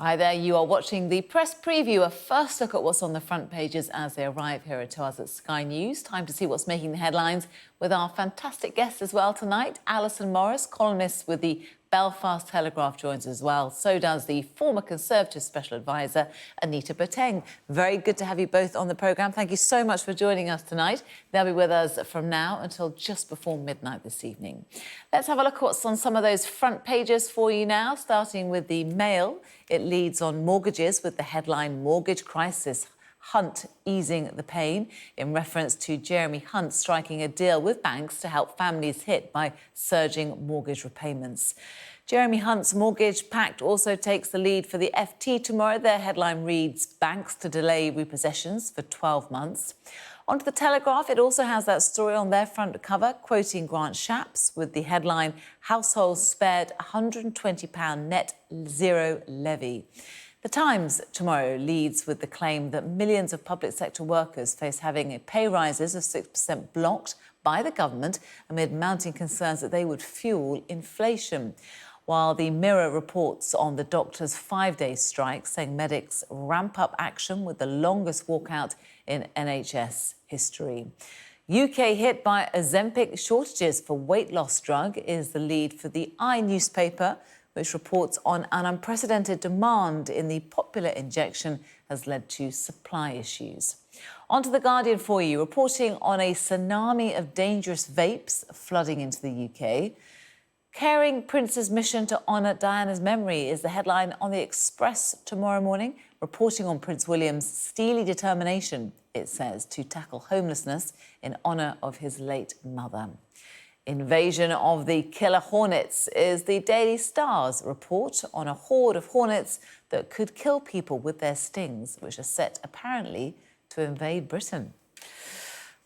Hi there, you are watching the press preview, a first look at what's on the front pages as they arrive here to us at Sky News. Time to see what's making the headlines with our fantastic guests as well tonight. Allison Morris, columnist with the Belfast Telegraph, joins as well. So does the former Conservative Special Advisor, Anita Boateng. Very good to have you both on the programme. Thank you so much for joining us tonight. They'll be with us from now until just before midnight this evening. Let's have a look at what's on some of those front pages for you now, starting with the Mail. It leads on mortgages with the headline Mortgage Crisis, Hunt easing the pain, in reference to Jeremy Hunt striking a deal with banks to help families hit by surging mortgage repayments. Jeremy Hunt's mortgage pact also takes the lead for the FT tomorrow. Their headline reads, Banks to delay repossessions for 12 months. Onto the Telegraph, it also has that story on their front cover, quoting Grant Shapps with the headline, Households spared £120 net zero levy. The Times tomorrow leads with the claim that millions of public sector workers face having pay rises of 6% blocked by the government amid mounting concerns that they would fuel inflation. While the Mirror reports on the doctors' 5-day strike, saying medics ramp up action with the longest walkout in NHS history. UK hit by Ozempic shortages for weight loss drug is the lead for the newspaper, which reports on an unprecedented demand in the popular injection has led to supply issues. Onto The Guardian for you, reporting on a tsunami of dangerous vapes flooding into the UK. Caring Prince's mission to honour Diana's memory is the headline on the Express tomorrow morning, reporting on Prince William's steely determination, it says, to tackle homelessness in honour of his late mother. Invasion of the killer hornets is the Daily Star's report on a horde of hornets that could kill people with their stings, which are set apparently to invade Britain.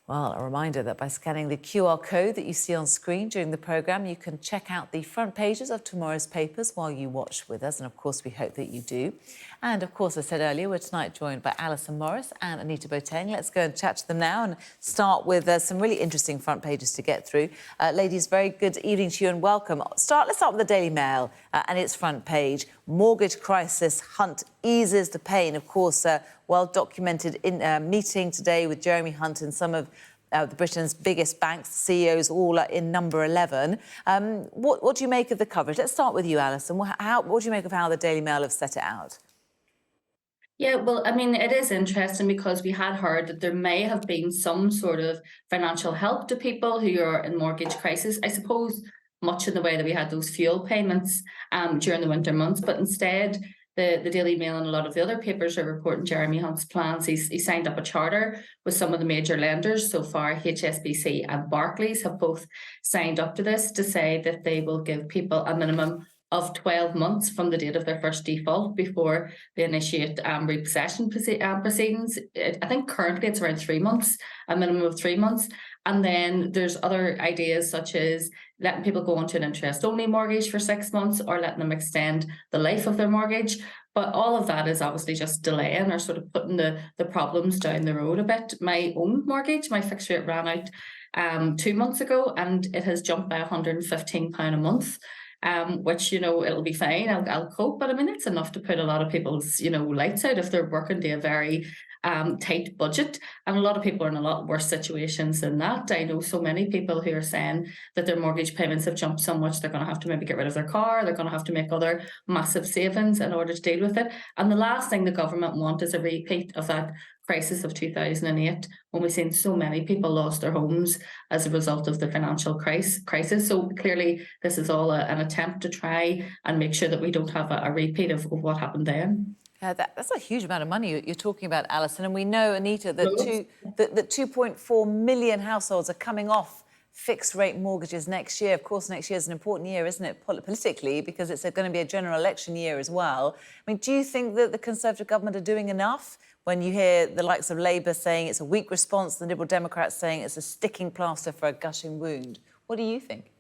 Well, a reminder that by scanning the QR code that you see on screen during the programme, you can check out the front pages of tomorrow's papers while you watch with us. And of course, we hope that you do. And of course, I said earlier, we're tonight joined by Allison Morris and Anita Boateng. Let's go and chat to them now and start with some really interesting front pages to get through. Ladies, very good evening to you and welcome. Let's start with the Daily Mail and its front page. Mortgage crisis, Hunt eases the pain. Of course, well-documented in meeting today with Jeremy Hunt and some of Britain's biggest banks, CEOs, all in number 11. What do you make of the coverage? Let's start with you, Alison. What do you make of how the Daily Mail have set it out? Yeah, well, I mean, it is interesting because we had heard that there may have been some sort of financial help to people who are in mortgage crisis. I suppose much in the way that we had those fuel payments during the winter months, but instead the Daily Mail and a lot of the other papers are reporting Jeremy Hunt's plans. He signed up a charter with some of the major lenders. So far, HSBC and Barclays have both signed up to this to say that they will give people a minimum of 12 months from the date of their first default before they initiate repossession proceedings. I think currently it's around 3 months, a minimum of 3 months. And then there's other ideas such as letting people go onto an interest-only mortgage for 6 months or letting them extend the life of their mortgage. But all of that is obviously just delaying or sort of putting the problems down the road a bit. My own mortgage, my fixed rate ran out 2 months ago and it has jumped by £115 a month. Which, it'll be fine. I'll cope. But I mean, it's enough to put a lot of people's, lights out if they're working to a very tight budget. And a lot of people are in a lot worse situations than that. I know so many people who are saying that their mortgage payments have jumped so much they're going to have to maybe get rid of their car. They're going to have to make other massive savings in order to deal with it. And the last thing the government want is a repeat of that crisis of 2008, when we've seen so many people lost their homes as a result of the financial crisis. So clearly, this is all an attempt to try and make sure that we don't have a repeat of what happened then. That's a huge amount of money you're talking about, Alison. And we know, Anita, that 2.4 million households are coming off fixed-rate mortgages next year. Of course, next year is an important year, isn't it, politically, because it's going to be a general election year as well. I mean, do you think that the Conservative government are doing enough when you hear the likes of Labour saying it's a weak response, the Liberal Democrats saying it's a sticking plaster for a gushing wound? What do you think?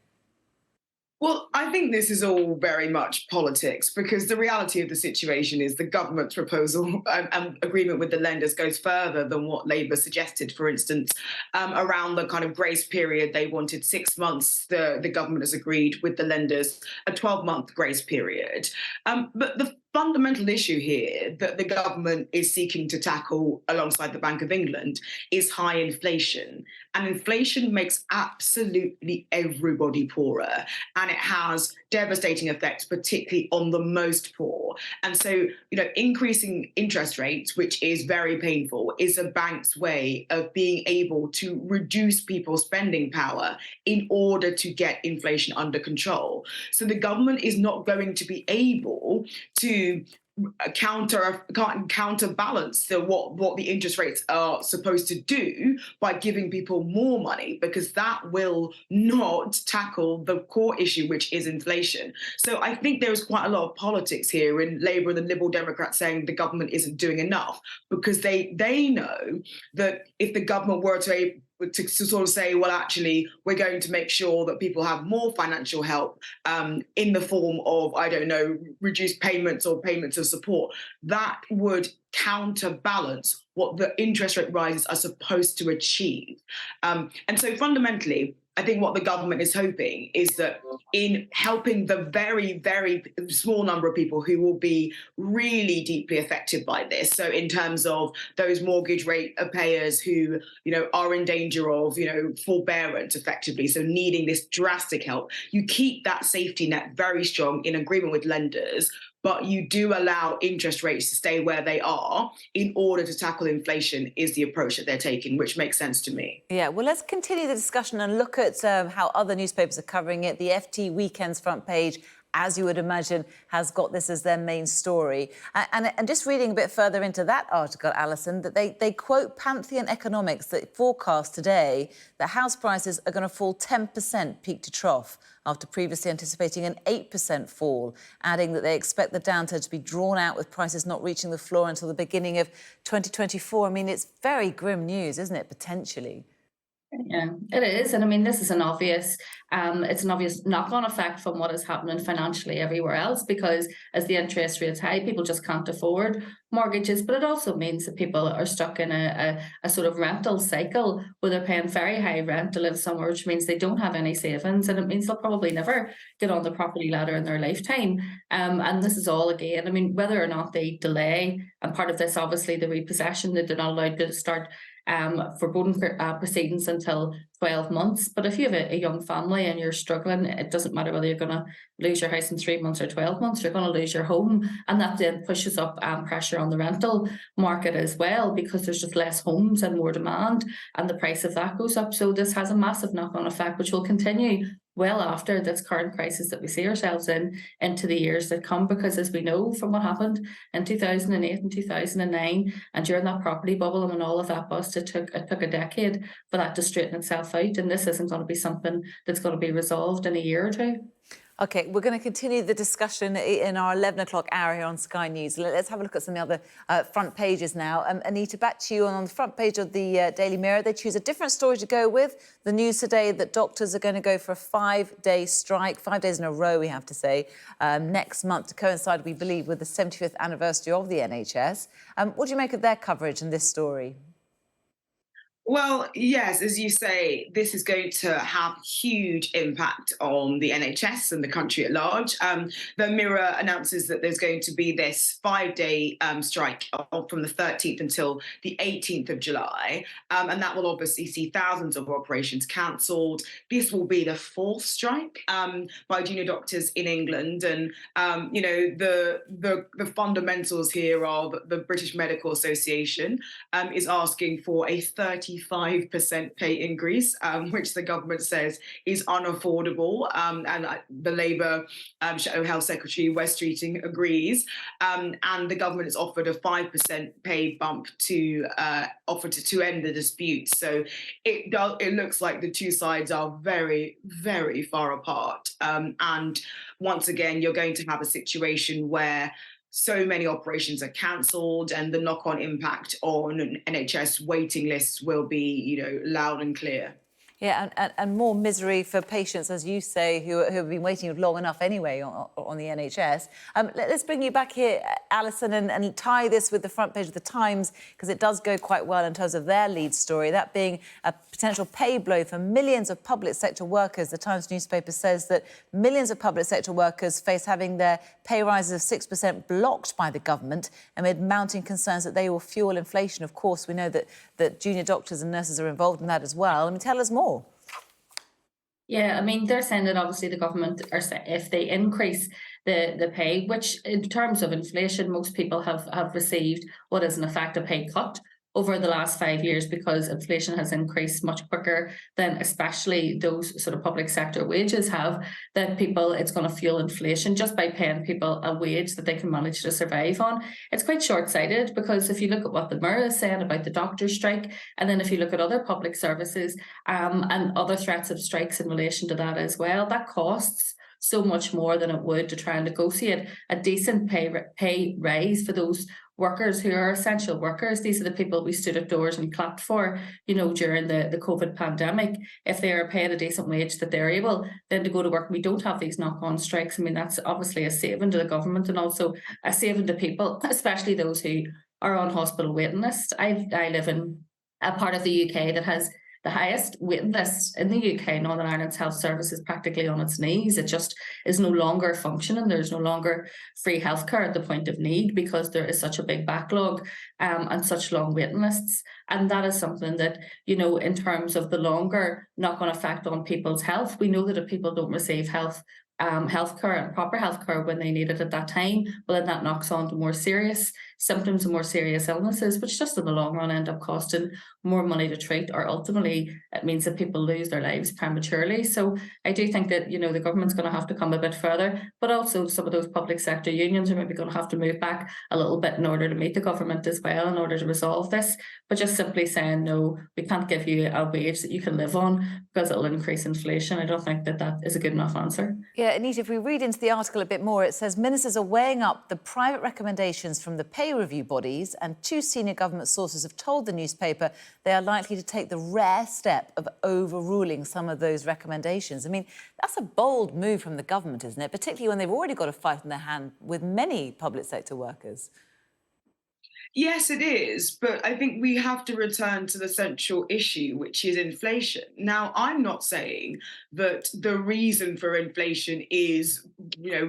Well, I think this is all very much politics, because the reality of the situation is the government's proposal and agreement with the lenders goes further than what Labour suggested. For instance, around the kind of grace period, they wanted 6 months. The government has agreed with the lenders a 12-month grace period. But fundamental issue here that the government is seeking to tackle alongside the Bank of England is high inflation. And inflation makes absolutely everybody poorer. And it has devastating effects, particularly on the most poor. And so, increasing interest rates, which is very painful, is a bank's way of being able to reduce people's spending power in order to get inflation under control. So the government is not going to be able to counterbalance what the interest rates are supposed to do by giving people more money, because that will not tackle the core issue, which is inflation. So I think there is quite a lot of politics here in Labour and the Liberal Democrats saying the government isn't doing enough, because they know that if the government were to sort of say, well, actually, we're going to make sure that people have more financial help in the form of, I don't know, reduced payments or payments of support, that would counterbalance what the interest rate rises are supposed to achieve. And so fundamentally, I think what the government is hoping is that in helping the very, very small number of people who will be really deeply affected by this, so in terms of those mortgage rate payers who, are in danger of, forbearance effectively, so needing this drastic help, you keep that safety net very strong in agreement with lenders, but you do allow interest rates to stay where they are in order to tackle inflation is the approach that they're taking, which makes sense to me. Yeah, well, let's continue the discussion and look at how other newspapers are covering it. The FT Weekend's front page, as you would imagine, has got this as their main story. And just reading a bit further into that article, Allison, that they quote Pantheon Economics that forecast today that house prices are going to fall 10% peak to trough, after previously anticipating an 8% fall, adding that they expect the downturn to be drawn out with prices not reaching the floor until the beginning of 2024. I mean, it's very grim news, isn't it, potentially? Yeah, it is. And I mean, this is it's an obvious knock-on effect from what is happening financially everywhere else, because as the interest rate's high, people just can't afford mortgages. But it also means that people are stuck in a sort of rental cycle where they're paying very high rent to live somewhere, which means they don't have any savings. And it means they'll probably never get on the property ladder in their lifetime. And this is all, again, I mean, whether or not they delay, and part of this, obviously, the repossession, that they're not allowed to start foreboding proceedings until 12 months. But if you have a young family and you're struggling, it doesn't matter whether you're going to lose your house in 3 months or 12 months, you're going to lose your home. And that then pushes up pressure on the rental market as well, because there's just less homes and more demand, and the price of that goes up. So this has a massive knock-on effect, which will continue well after this current crisis that we see ourselves in into the years that come, because as we know from what happened in 2008 and 2009 and during that property bubble, and when all of that bust, it took a decade for that to straighten itself out, and this isn't going to be something that's going to be resolved in a year or two. OK, we're going to continue the discussion in our 11 o'clock hour here on Sky News. Let's have a look at some of the other front pages now. Anita, back to you. On the front page of the Daily Mirror, they choose a different story to go with. The news today that doctors are going to go for a 5-day strike, 5 days in a row, we have to say, next month, to coincide, we believe, with the 75th anniversary of the NHS. What do you make of their coverage in this story? Well, yes, as you say, this is going to have huge impact on the NHS and the country at large. The Mirror announces that there's going to be this 5-day strike from the 13th until the 18th of July. And that will obviously see thousands of operations cancelled. This will be the fourth strike by junior doctors in England. And, the fundamentals here are that the British Medical Association is asking for a 35% pay increase, which the government says is unaffordable. And the Labour Shadow Health Secretary, Wes Streeting, agrees. And the government has offered a 5% pay bump to end the dispute. So it looks like the two sides are very, very far apart. And once again, you're going to have a situation where so many operations are cancelled, and the knock-on impact on NHS waiting lists will be, loud and clear. Yeah, and more misery for patients, as you say, who have been waiting long enough anyway on the NHS. Let's bring you back here, Allison, and tie this with the front page of the Times, because it does go quite well in terms of their lead story, that being a potential pay blow for millions of public sector workers. The Times newspaper says that millions of public sector workers face having their pay rises of 6% blocked by the government amid mounting concerns that they will fuel inflation. Of course, we know that junior doctors and nurses are involved in that as well. I mean, tell us more. Yeah, I mean, they're saying that obviously the government are if they increase the pay, which in terms of inflation, most people have received what is in effect a pay cut over the last 5 years, because inflation has increased much quicker than especially those sort of public sector wages have, that people, it's going to fuel inflation just by paying people a wage that they can manage to survive on. It's quite short-sighted, because if you look at what the Mirror is saying about the doctor's strike, and then if you look at other public services and other threats of strikes in relation to that as well, that costs so much more than it would to try and negotiate a decent pay rise for those workers who are essential workers. These are the people we stood at doors and clapped for, during the COVID pandemic. If they are paid a decent wage that they're able then to go to work, we don't have these knock-on strikes. I mean, that's obviously a saving to the government and also a saving to people, especially those who are on hospital waiting lists. I live in a part of the UK that has the highest waiting list in the UK. Northern Ireland's health service is practically on its knees. It just is no longer functioning. There's no longer free healthcare at the point of need, because there is such a big backlog and such long waiting lists. And that is something that, in terms of the longer knock-on effect on people's health, we know that if people don't receive healthcare and proper healthcare when they need it at that time, well, then that knocks on to more serious symptoms and more serious illnesses, which just in the long run end up costing more money to treat, or ultimately it means that people lose their lives prematurely. So I do think that, the government's going to have to come a bit further, but also some of those public sector unions are maybe going to have to move back a little bit in order to meet the government as well, in order to resolve this. But just simply saying, no, we can't give you a wage that you can live on because it'll increase inflation, I don't think that is a good enough answer. Yeah, Anita, if we read into the article a bit more, it says ministers are weighing up the private recommendations from the pay review bodies, and two senior government sources have told the newspaper they are likely to take the rare step of overruling some of those recommendations. I mean, that's a bold move from the government, isn't it? Particularly when they've already got a fight in their hand with many public sector workers. Yes, it is. But I think we have to return to the central issue, which is inflation. Now, I'm not saying that the reason for inflation is,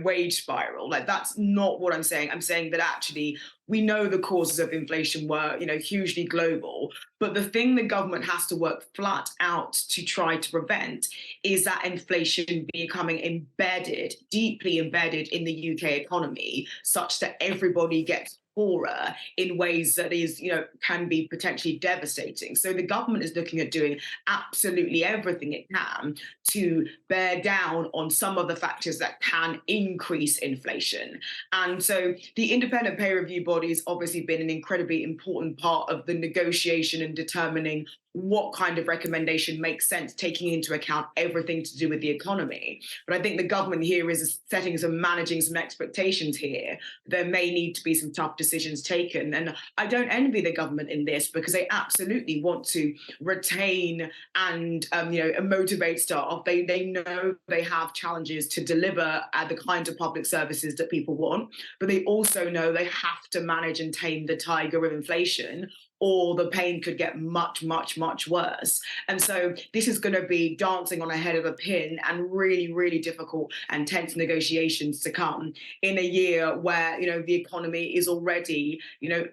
wage spiral. Like, that's not what I'm saying. I'm saying that actually we know the causes of inflation were, hugely global. But the thing the government has to work flat out to try to prevent is that inflation becoming embedded, deeply embedded in the UK economy, such that everybody gets poorer in ways that is, can be potentially devastating. So the government is looking at doing absolutely everything it can to bear down on some of the factors that can increase inflation. And so the independent pay review body's obviously been an incredibly important part of the negotiation and determining what kind of recommendation makes sense, taking into account everything to do with the economy. But I think the government here is setting some, managing some expectations here. There may need to be some tough decisions taken. And I don't envy the government in this, because they absolutely want to retain and, motivate staff. They know they have challenges to deliver the kinds of public services that people want, but they also know they have to manage and tame the tiger of inflation, or the pain could get much, much, much worse. And so this is going to be dancing on a head of a pin and really, really difficult and tense negotiations to come in a year where, the economy is already,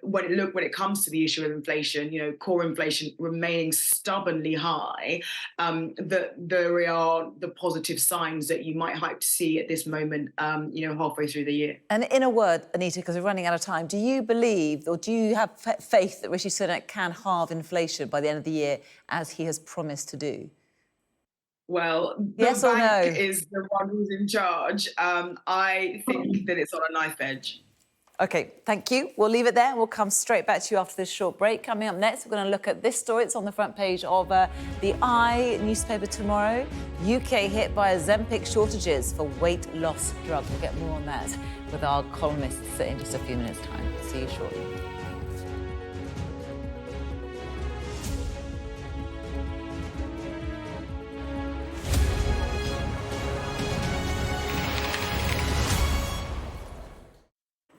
when it comes to the issue of inflation, core inflation remaining stubbornly high, that there are the positive signs that you might hope to see at this moment, halfway through the year. And in a word, Anita, because we're running out of time, do you believe, or do you have faith that Rishi Sunak can halve inflation by the end of the year, as he has promised to do? Well, yes the or bank no? is the one who's in charge. I think that it's on a knife edge. OK, thank you. We'll leave it there. We'll come straight back to you after this short break. Coming up next, we're going to look at this story. It's on the front page of the I newspaper tomorrow. UK hit by Ozempic shortages for weight loss drugs. We'll get more on that with our columnists in just a few minutes' time. See you shortly.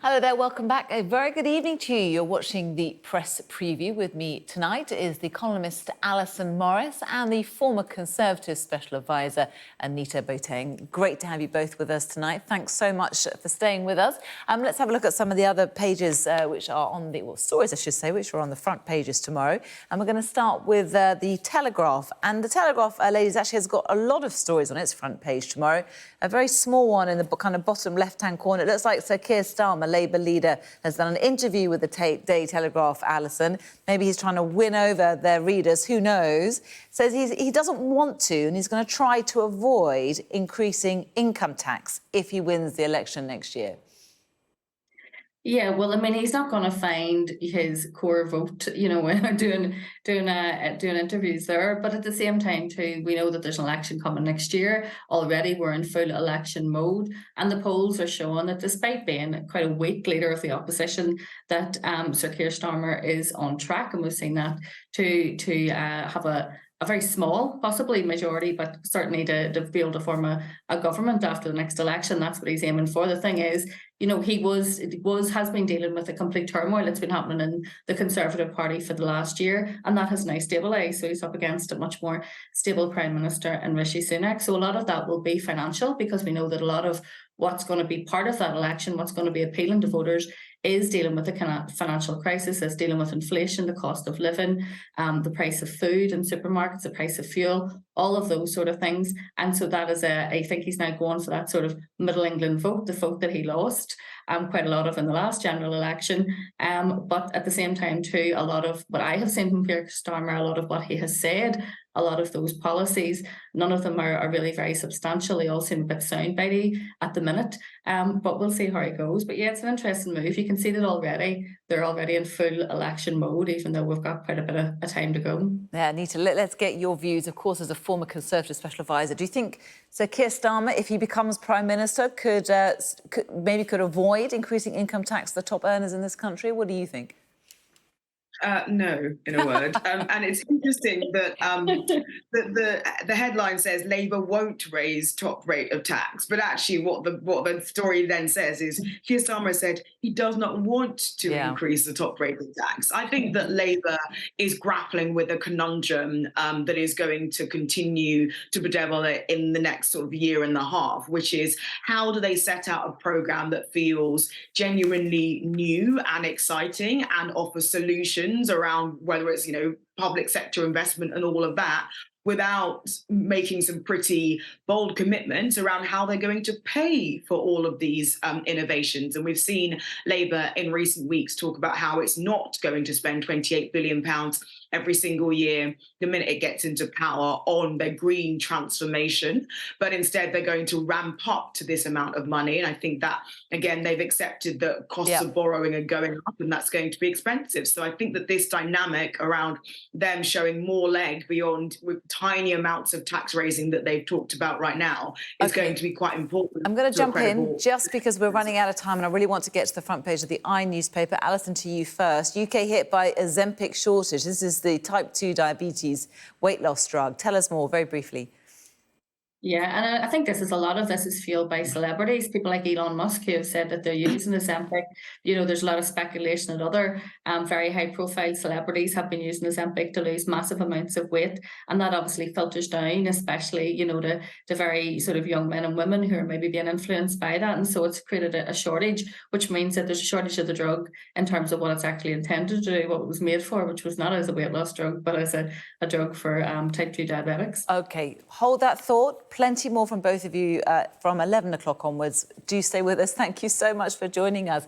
Hello there, welcome back. A very good evening to you. You're watching the press preview. With me tonight is the columnist Allison Morris and the former Conservative Special Advisor Anita Boateng. Great to have you both with us tonight. Thanks so much for staying with us. Let's have a look at some of the other pages which are on the, well, stories I should say, which are on the front pages tomorrow. And we're going to start with the Telegraph. And the Telegraph, ladies, actually has got a lot of stories on its front page tomorrow. A very small one in the kind of bottom left-hand corner. It looks like Sir Keir Starmer, Labour leader, has done an interview with the Daily Telegraph, Allison. Maybe he's trying to win over their readers, who knows. Says he doesn't want to, and he's going to try to avoid increasing income tax if he wins the election next year. Yeah, well, I mean, he's not going to find his core vote, doing interviews there. But at the same time, too, we know that there's an election coming next year. Already, we're in full election mode, and the polls are showing that despite being quite a weak leader of the opposition, that Sir Keir Starmer is on track, and we've seen that to have a very small, possibly majority, but certainly to be able to form a government after the next election. That's what he's aiming for. The thing is, he has been dealing with a complete turmoil that's been happening in the Conservative Party for the last year, and that has now stabilised. So he's up against a much more stable Prime Minister and Rishi Sunak. So a lot of that will be financial, because we know that a lot of what's going to be part of that election, what's going to be appealing to voters, is dealing with the financial crisis, is dealing with inflation, the cost of living, the price of food in supermarkets, the price of fuel, all of those sort of things. And so that is I think he's now going for that sort of Middle England vote, the vote that he lost quite a lot of in the last general election. But at the same time, too, a lot of what I have seen from Keir Starmer, a lot of what he has said, a lot of those policies, none of them are really very substantial. They all seem a bit soundbitey at the minute. But we'll see how it goes. But yeah, it's an interesting move. You can see that already. They're already in full election mode, even though we've got quite a bit of time to go. Yeah, Anita, let's get your views, of course, as a former Conservative Special Advisor. Do you think Sir Keir Starmer, if he becomes Prime Minister, could avoid increasing income tax for the top earners in this country? What do you think? No, in a word. And it's interesting that the headline says Labour won't raise top rate of tax, but actually what the story then says is Keir Starmer said he does not want to increase the top rate of tax. I think that Labour is grappling with a conundrum that is going to continue to bedevil it in the next sort of year and a half, which is how do they set out a programme that feels genuinely new and exciting and offers solutions around whether it's, public sector investment and all of that, without making some pretty bold commitments around how they're going to pay for all of these innovations. And we've seen Labour in recent weeks talk about how it's not going to spend £28 billion every single year the minute it gets into power on their green transformation, but instead they're going to ramp up to this amount of money. And I think that, again, they've accepted that costs of borrowing are going up and that's going to be expensive. So I think that this dynamic around them showing more leg beyond with tiny amounts of tax raising that they've talked about right now is going to be quite important. I'm going to jump in just because we're running out of time and I really want to get to the front page of the newspaper. Allison, to you first. UK hit by Ozempic shortage. This is the type 2 diabetes weight loss drug. Tell us more very briefly. Yeah, and I think a lot of this is fueled by celebrities, people like Elon Musk, who have said that they're using Ozempic. There's a lot of speculation that other very high-profile celebrities have been using Ozempic to lose massive amounts of weight, and that obviously filters down, especially, to very sort of young men and women who are maybe being influenced by that, and so it's created a shortage, which means that there's a shortage of the drug in terms of what it's actually intended to do, what it was made for, which was not as a weight loss drug, but as a drug for type 2 diabetics. OK, hold that thought. Plenty more from both of you from 11 o'clock onwards. Do stay with us. Thank you so much for joining us.